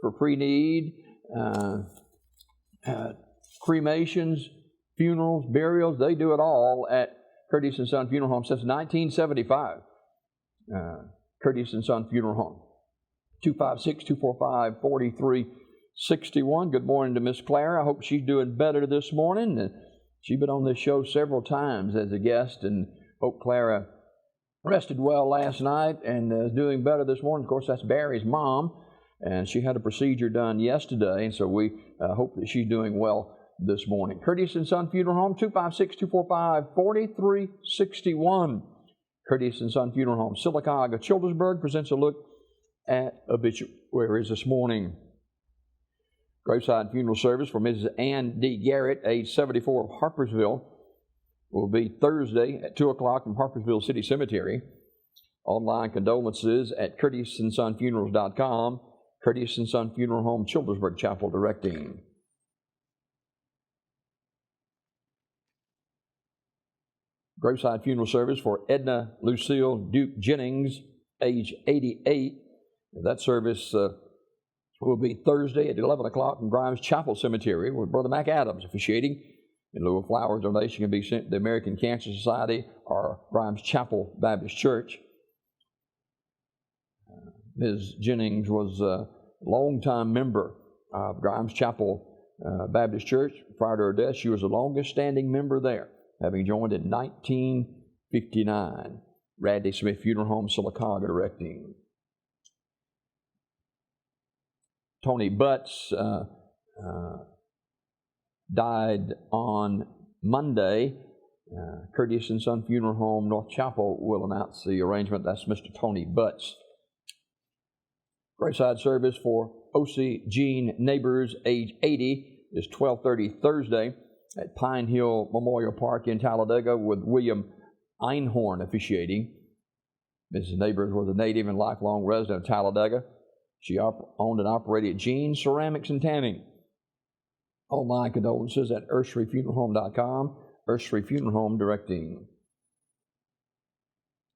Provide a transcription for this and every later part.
for pre-need, cremations, funerals, burials. They do it all at Curtis & Son Funeral Home since 1975. Curtis & Son Funeral Home. 256-245-4361. Good morning to Miss Clara. I hope she's doing better this morning. She's been on this show several times as a guest, and hope Clara rested well last night and is doing better this morning. Of course, that's Barry's mom, and she had a procedure done yesterday, and so we hope that she's doing well this morning. Curtis & Son Funeral Home, 256-245-4361. Curtis & Son Funeral Home, Sylacauga, Childersburg, presents a look at obituaries this morning. Graveside funeral service for Mrs. Ann D. Garrett, age 74, of Harpersville, will be Thursday at 2 o'clock from Harpersville City Cemetery. Online condolences at curtissonsonfunerals.com. Curtis & Son Funeral Home, Childersburg Chapel, directing. Graveside funeral service for Edna Lucille Duke Jennings, age 88. That service will be Thursday at 11 o'clock in Grimes Chapel Cemetery with Brother Mac Adams officiating. In lieu of flowers, donation can be sent to the American Cancer Society or Grimes Chapel Baptist Church. Ms. Jennings was a longtime member of Grimes Chapel Baptist Church. Prior to her death, she was the longest standing member there, having joined in 1959. Radley Smith Funeral Home, Sylacauga, directing. Tony Butts died on Monday. Curtis & Son Funeral Home, North Chapel, will announce the arrangement. That's Mr. Tony Butts. Graveside service for O.C. Gene Neighbors, age 80, is 12:30 Thursday at Pine Hill Memorial Park in Talladega with William Einhorn officiating. Mrs. Neighbors was a native and lifelong resident of Talladega. She owned and operated Gene's Ceramics and Tanning. Online condolences at urshreyfuneralhome.com. Urshrey Funeral Home, directing.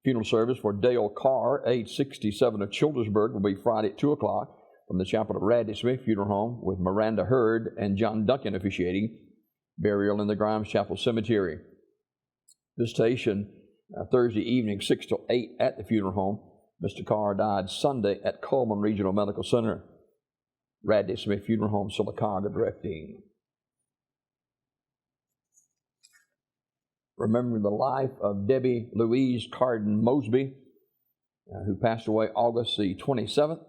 Funeral service for Dale Carr, age 67, of Childersburg, will be Friday at 2 o'clock from the chapel of Radley Smith Funeral Home with Miranda Hurd and John Duncan officiating. Burial in the Grimes Chapel Cemetery. Visitation Thursday evening, 6 till 8 at the funeral home. Mr. Carr died Sunday at Coleman Regional Medical Center. Radley Smith Funeral Home, Sylacauga, directing. Remembering the life of Debbie Louise Carden Mosby, who passed away August the 27th.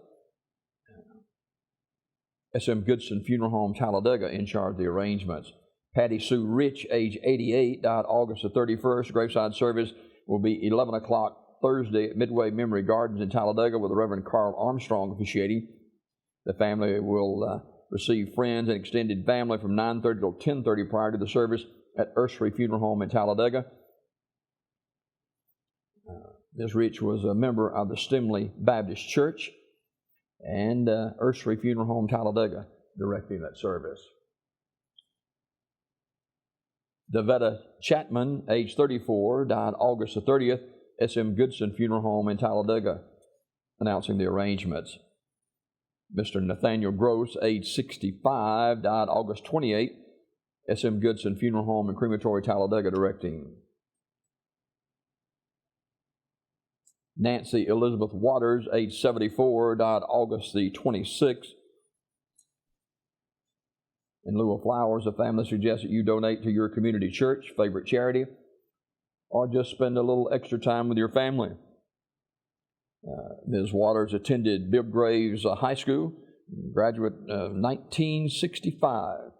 S.M. Goodson Funeral Home, Talladega, in charge of the arrangements. Patty Sue Rich, age 88, died August the 31st. Graveside service will be 11 o'clock Thursday at Midway Memory Gardens in Talladega with the Reverend Carl Armstrong officiating. The family will receive friends and extended family from 9:30 till 10:30 prior to the service at Urshrey Funeral Home in Talladega. Ms. Rich was a member of the Stimley Baptist Church, and Urshrey Funeral Home, Talladega, directing that service. Davetta Chapman, age 34, died August the 30th. S.M. Goodson Funeral Home in Talladega, announcing the arrangements. Mr. Nathaniel Gross, age 65, died August 28th. S.M. Goodson Funeral Home and Crematory, Talladega, directing. Nancy Elizabeth Waters, age 74, died August the 26th. In lieu of flowers, the family suggests that you donate to your community church, favorite charity, or just spend a little extra time with your family. Ms. Waters attended Bibb Graves High School, graduate of 1965.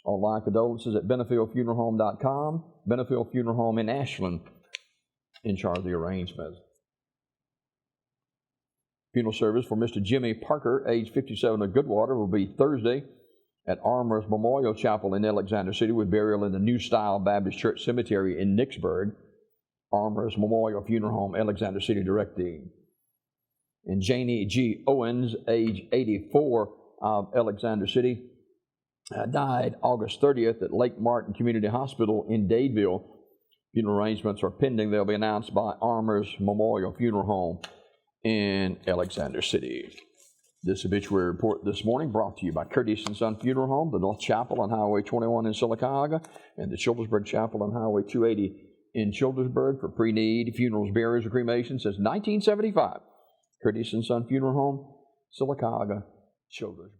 Online condolences at BenefieldFuneralHome.com. Benefield Funeral Home in Ashland, in charge of the arrangements. Funeral service for Mr. Jimmy Parker, age 57, of Goodwater, will be Thursday at Armour's Memorial Chapel in Alexander City with burial in the New Style Baptist Church Cemetery in Nicksburg. Armour's Memorial Funeral Home, Alexander City, directing. And Janie G. Owens, age 84, of Alexander City, died August 30th at Lake Martin Community Hospital in Dadeville. Funeral arrangements are pending. They'll be announced by Armour's Memorial Funeral Home in Alexander City. This obituary report this morning brought to you by Curtis & Son Funeral Home, the North Chapel on Highway 21 in Sylacauga, and the Childersburg Chapel on Highway 280 in Childersburg for pre-need funerals, burials, or cremations since 1975. Curtis & Son Funeral Home, Sylacauga, Childersburg.